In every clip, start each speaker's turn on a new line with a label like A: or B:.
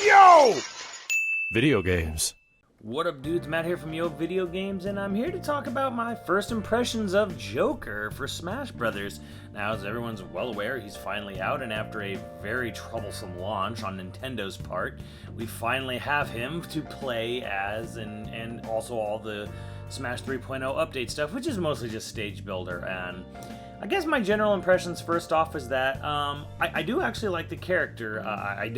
A: Yo! Video games.
B: What up, dudes? Matt here from YoVideogames, and I'm here to talk about my first impressions of Joker for Smash Brothers. Now, as everyone's well aware, he's finally out, and after a very troublesome launch on Nintendo's part, we finally have him to play as, and also all the Smash 3.0 update stuff, which is mostly just stage builder. And I guess my general impressions first off is that I do actually like the character. I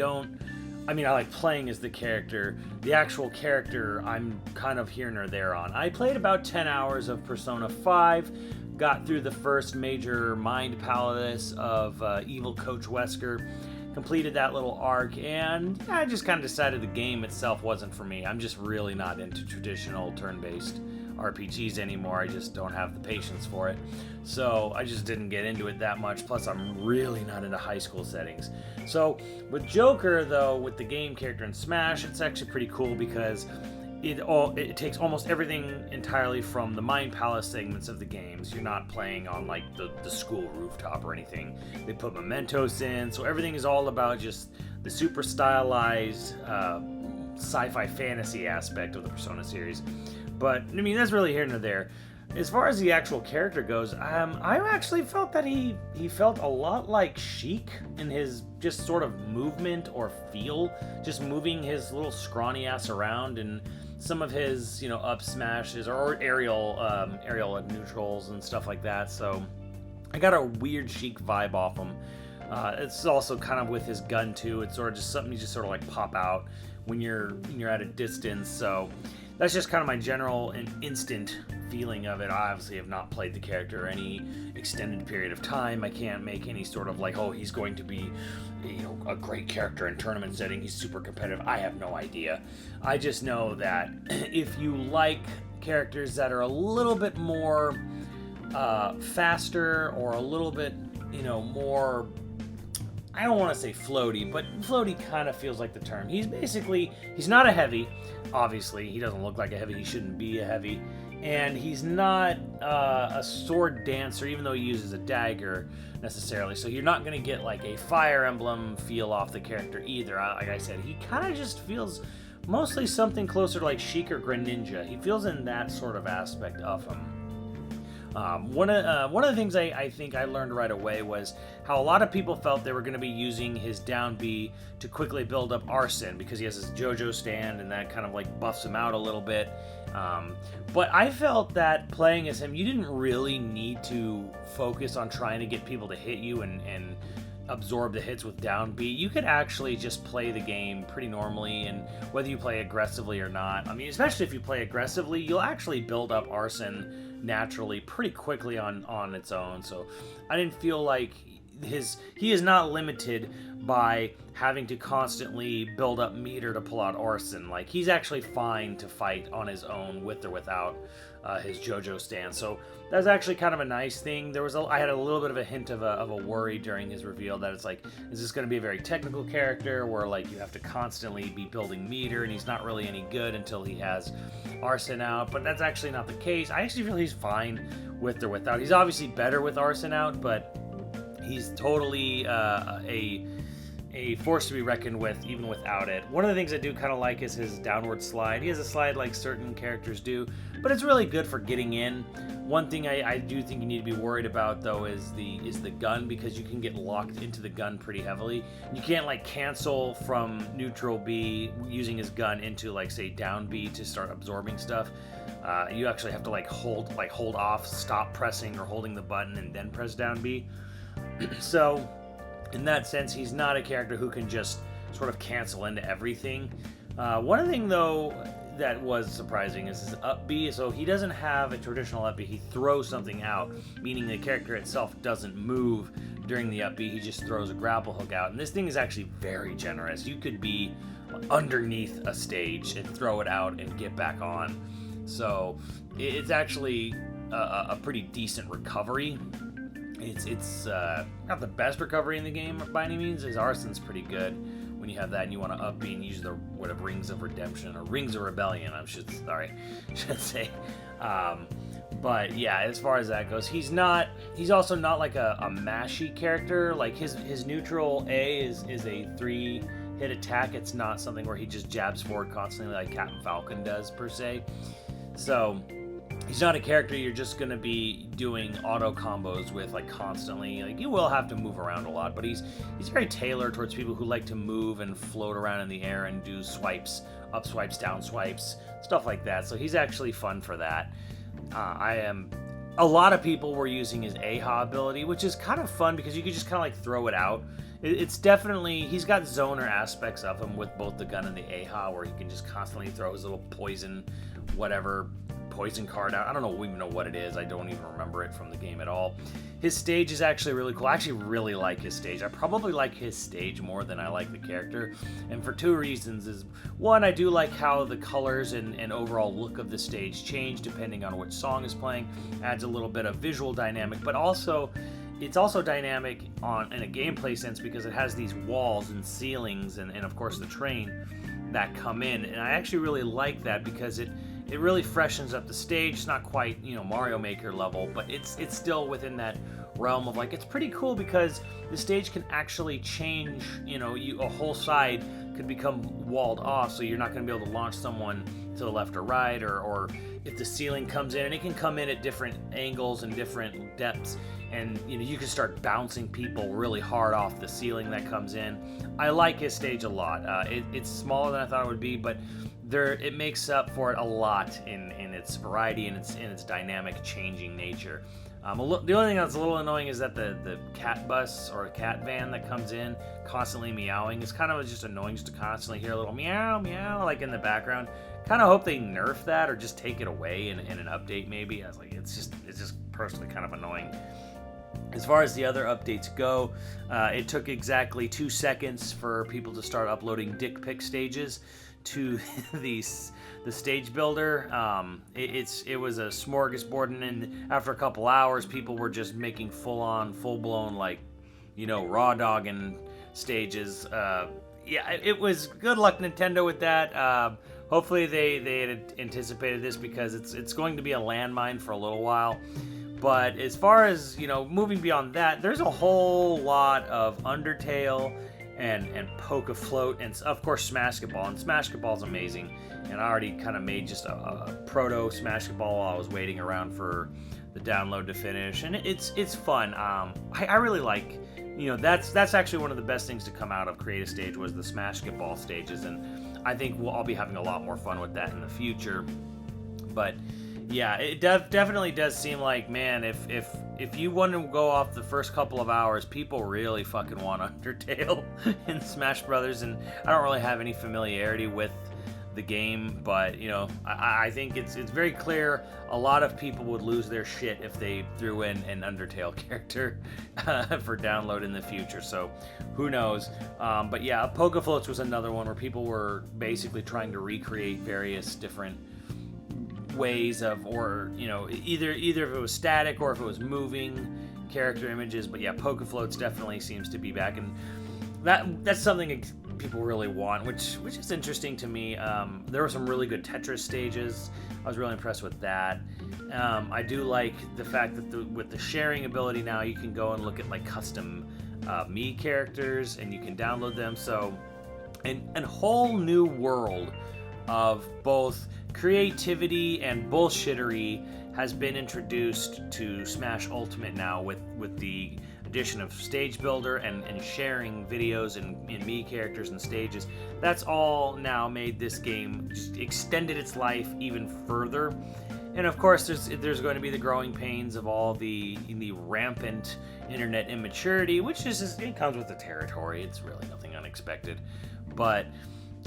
B: like playing as the character. The actual character, I'm kind of here nor there on. I played about 10 hours of Persona 5, got through the first major Mind Palace of Evil Coach Wesker, completed that little arc, and I just kind of decided the game itself wasn't for me. I'm just really not into traditional turn-based RPGs anymore. I just don't have the patience for it. So I just didn't get into it that much. Plus, I'm really not into high school settings. So with Joker, though, with the game character in Smash, it's actually pretty cool because it takes almost everything entirely from the Mind Palace segments of the games. You're not playing on like the school rooftop or anything. They put mementos in, so everything is all about just the super stylized sci-fi fantasy aspect of the Persona series. But, I mean, that's really here nor there. As far as the actual character goes, I actually felt that he felt a lot like Sheik in his just sort of movement or feel, just moving his little scrawny ass around, and some of his, up smashes or aerial neutrals and stuff like that. So I got a weird Sheik vibe off him. It's also kind of with his gun too. It's sort of just something you just sort of like pop out when you're at a distance. So that's just kind of my general and instant feeling of it. I obviously have not played the character any extended period of time. I can't make any sort of like, oh, he's going to be, a great character in tournament setting. He's super competitive. I have no idea. I just know that if you like characters that are a little bit more faster or a little bit, more, I don't want to say floaty, but floaty kind of feels like the term. He's not a heavy. Obviously, he doesn't look like a heavy. He shouldn't be a heavy. And he's not a sword dancer, even though he uses a dagger necessarily. So you're not going to get like a Fire Emblem feel off the character either. Like I said, he kind of just feels mostly something closer to like Sheik or Greninja. He feels in that sort of aspect of him. One of the things I think I learned right away was how a lot of people felt they were going to be using his down B to quickly build up Arsene because he has his JoJo stand and that kind of like buffs him out a little bit. But I felt that playing as him, you didn't really need to focus on trying to get people to hit you and absorb the hits with down B. You could actually just play the game pretty normally, and whether you play aggressively or not, I mean, especially if you play aggressively, you'll actually build up Arsene naturally pretty quickly on its own. So I didn't feel like he is not limited by having to constantly build up meter to pull out Arsene. Like, he's actually fine to fight on his own with or without his JoJo stand. So that's actually kind of a nice thing. I had a little bit of a hint of a worry during his reveal that it's like, is this going to be a very technical character where like you have to constantly be building meter and he's not really any good until he has Arsene out? But that's actually not the case. I actually feel he's fine with or without. He's obviously better with Arsene out, but he's totally a force to be reckoned with, even without it. One of the things I do kind of like is his downward slide. He has a slide like certain characters do, but it's really good for getting in. One thing I do think you need to be worried about, though, is the gun, because you can get locked into the gun pretty heavily. You can't like cancel from neutral B using his gun into like say down B to start absorbing stuff. You actually have to hold off, stop pressing or holding the button, and then press down B. So in that sense, he's not a character who can just sort of cancel into everything. One thing, though, that was surprising is his up B. So he doesn't have a traditional up B. He throws something out, meaning the character itself doesn't move during the up B. He just throws a grapple hook out. And this thing is actually very generous. You could be underneath a stage and throw it out and get back on. So it's actually a pretty decent recovery. It's not the best recovery in the game by any means. His Arsene's pretty good when you have that and you want to up B and use the Rings of Redemption or Rings of Rebellion, I should say. But yeah, as far as that goes, he's also not like a mashy character. Like his neutral A is a 3 hit attack. It's not something where he just jabs forward constantly like Captain Falcon does, per se. So he's not a character you're just going to be doing auto combos with like constantly. Like, you will have to move around a lot, but he's very tailored towards people who like to move and float around in the air and do swipes, up swipes, down swipes, stuff like that. So he's actually fun for that. A lot of people were using his AHA ability, which is kind of fun because you could just kind of like throw it out. It's definitely, he's got zoner aspects of him with both the gun and the AHA, where he can just constantly throw his little poison card out. I don't even know what it is. I don't even remember it from the game at all. His stage is actually really cool. I actually really like his stage. I probably like his stage more than I like the character, and for two reasons. Is one, I do like how the colors and overall look of the stage change depending on which song is playing. Adds a little bit of visual dynamic, but also it's also dynamic in a gameplay sense because it has these walls and ceilings and of course the train that come in, and I actually really like that because it really freshens up the stage. It's not quite, Mario Maker level, but it's still within that realm of like, it's pretty cool because the stage can actually change. A whole side could become walled off, so you're not going to be able to launch someone to the left or right, or if the ceiling comes in, and it can come in at different angles and different depths, and you can start bouncing people really hard off the ceiling that comes in. I like his stage a lot. It's smaller than I thought it would be, but it makes up for it a lot in its variety and its dynamic changing nature. The only thing that's a little annoying is that the cat bus or cat van that comes in constantly meowing. It's kind of just annoying just to constantly hear a little meow meow like in the background. Kind of hope they nerf that or just take it away in an update maybe. I was like, it's just personally kind of annoying. As far as the other updates go, it took exactly 2 seconds for people to start uploading dick pic stages to the stage builder. It was a smorgasbord, and after a couple hours, people were just making full-blown like, raw dogging stages. It was good luck, Nintendo, with that. Hopefully they had anticipated this because it's going to be a landmine for a little while. But as far as, moving beyond that, there's a whole lot of Undertale and Poke-a-Float, and of course Smashkaball. And Smashkaball's amazing. And I already kind of made just a proto Smashkaball while I was waiting around for the download to finish. And it's fun. I really like, that's actually one of the best things to come out of Create a Stage was the Smashkaball stages. And I think I'll be having a lot more fun with that in the future. But yeah, it definitely does seem like, man, if you want to go off the first couple of hours, people really fucking want Undertale in Smash Brothers, and I don't really have any familiarity with the game, but I think it's very clear a lot of people would lose their shit if they threw in an Undertale character for download in the future. So who knows? But yeah, Poke-a-Floats was another one where people were basically trying to recreate various different ways of, or either if it was static or if it was moving character images. But yeah, Poke-a-Floats definitely seems to be back, and that's something people really want, which is interesting to me. There were some really good Tetris stages. I was really impressed with that. I do like the fact that with the sharing ability now, you can go and look at like custom Mii characters, and you can download them. So a whole new world of both creativity and bullshittery has been introduced to Smash Ultimate now with the addition of Stage Builder and sharing videos and Mii characters and stages. That's all now made this game, just extended its life even further. And of course, there's going to be the growing pains of all the rampant internet immaturity, which it comes with the territory. It's really nothing unexpected, but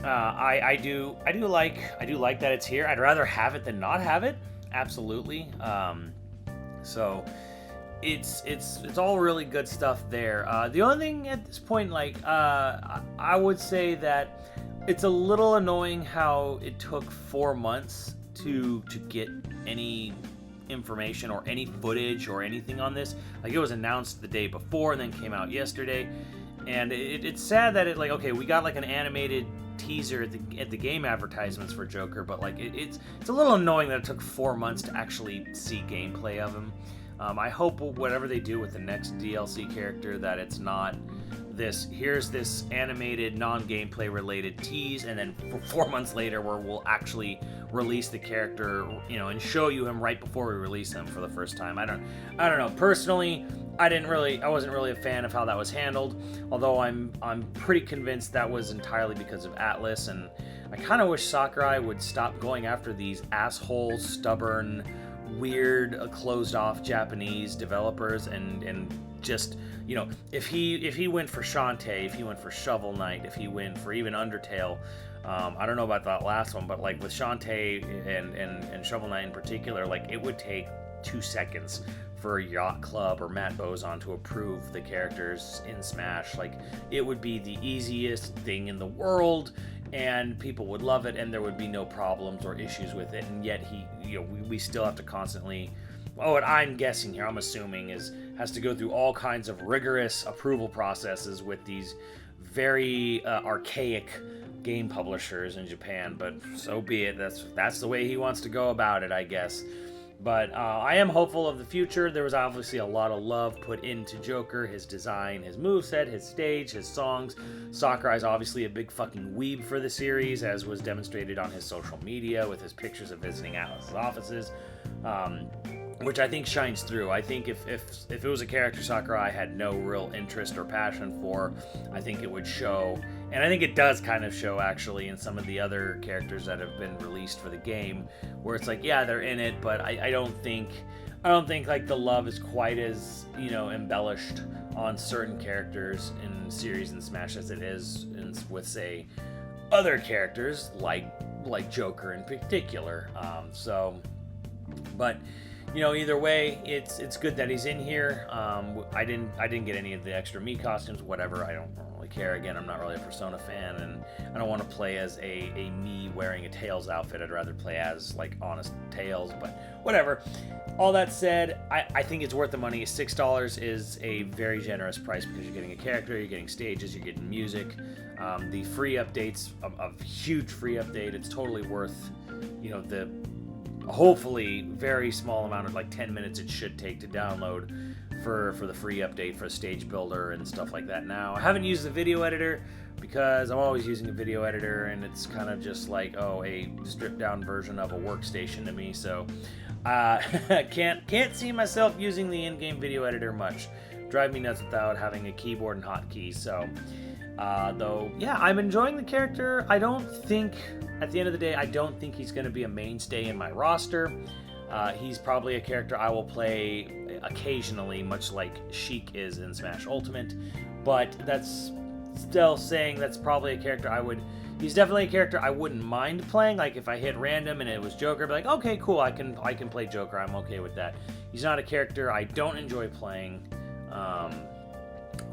B: I do like that it's here. I'd rather have it than not have it. Absolutely. So it's all really good stuff there. The only thing at this point, I would say that it's a little annoying how it took 4 months to get any information or any footage or anything on this. Like, it was announced the day before and then came out yesterday, and it's sad that okay, we got like an animated teaser at the game advertisements for Joker, but it's a little annoying that it took 4 months to actually see gameplay of him. I hope whatever they do with the next DLC character, that it's not here's this animated non-gameplay related tease, and then 4 months later where we'll actually release the character, you know, and show you him right before we release him for the first time. I don't know. Personally, I wasn't really a fan of how that was handled, although I'm pretty convinced that was entirely because of Atlas, and I kind of wish Sakurai would stop going after these asshole, stubborn, weird, closed-off Japanese developers, and just, you know, if he went for Shantae, if he went for Shovel Knight, if he went for even Undertale, I don't know about that last one, but like with Shantae and Shovel Knight in particular, like it would take 2 seconds for Yacht Club or Matt Bozon to approve the characters in Smash. Like, it would be the easiest thing in the world, and people would love it, and there would be no problems or issues with it. And yet we still have to constantly, well, what I'm guessing here, I'm assuming, has to go through all kinds of rigorous approval processes with these very archaic game publishers in Japan. But so be it. That's the way he wants to go about it, I guess. But I am hopeful of the future. There was obviously a lot of love put into Joker, his design, his moveset, his stage, his songs. Sakurai's obviously a big fucking weeb for the series, as was demonstrated on his social media with his pictures of visiting Atlas's offices, which I think shines through. I think if it was a character Sakurai had no real interest or passion for, I think it would show. And I think it does kind of show, actually, in some of the other characters that have been released for the game, where it's like, yeah, they're in it, but I don't think like the love is quite as, you know, embellished on certain characters in series and Smash as it is with, say, other characters like Joker in particular. But you know, either way, it's good that he's in here. I didn't get any of the extra Mii costumes, whatever. I don't really care. Again, I'm not really a Persona fan, and I don't want to play as a Mii wearing a Tails outfit. I'd rather play as, like, honest Tails, but whatever. All that said, I think it's worth the money. $6 is a very generous price because you're getting a character, you're getting stages, you're getting music. The free updates, a huge free update. It's totally worth, you know, the hopefully very small amount of, like, 10 minutes it should take to download for the free update for Stage Builder and stuff like that. Now, I haven't used the video editor because I'm always using a video editor, and it's kind of just like, oh, a stripped down version of a workstation to me. So can't see myself using the in-game video editor much. Drive me nuts without having a keyboard and hotkeys. So though, yeah, I'm enjoying the character. I don't think, at the end of the day, I don't think he's going to be a mainstay in my roster. He's probably a character I will play occasionally, much like Sheik is in Smash Ultimate. But that's still saying that's probably a character he's definitely a character I wouldn't mind playing. Like, if I hit random and it was Joker, I'd be like, okay, cool, I can play Joker. I'm okay with that. He's not a character I don't enjoy playing.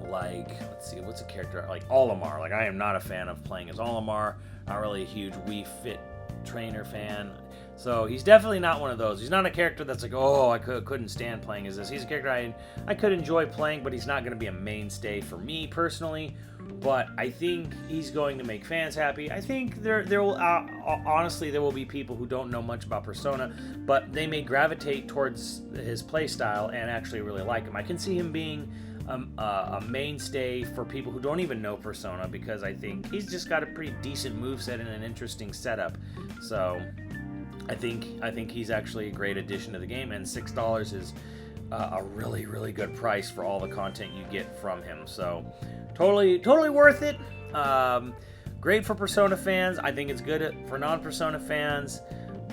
B: Like, let's see, what's a character like Olimar? Like, I am not a fan of playing as Olimar. Not really a huge Wii Fit Trainer fan. So he's definitely not one of those. He's not a character that's like, oh, I couldn't stand playing as this. He's a character I could enjoy playing, but he's not going to be a mainstay for me personally. But I think he's going to make fans happy. I think there will honestly, there will be people who don't know much about Persona, but they may gravitate towards his playstyle and actually really like him. I can see him being a mainstay for people who don't even know Persona, because I think he's just got a pretty decent moveset and an interesting setup. So I think he's actually a great addition to the game, and $6 is a really, really good price for all the content you get from him. So totally worth it. Great for Persona fans. I think it's good for non-Persona fans.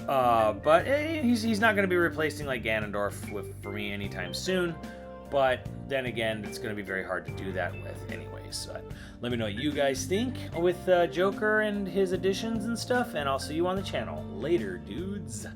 B: But he's not going to be replacing, like, Ganondorf for me anytime soon. But then again, it's going to be very hard to do that with anyways. So let me know what you guys think with Joker and his additions and stuff, and I'll see you on the channel. Later, dudes.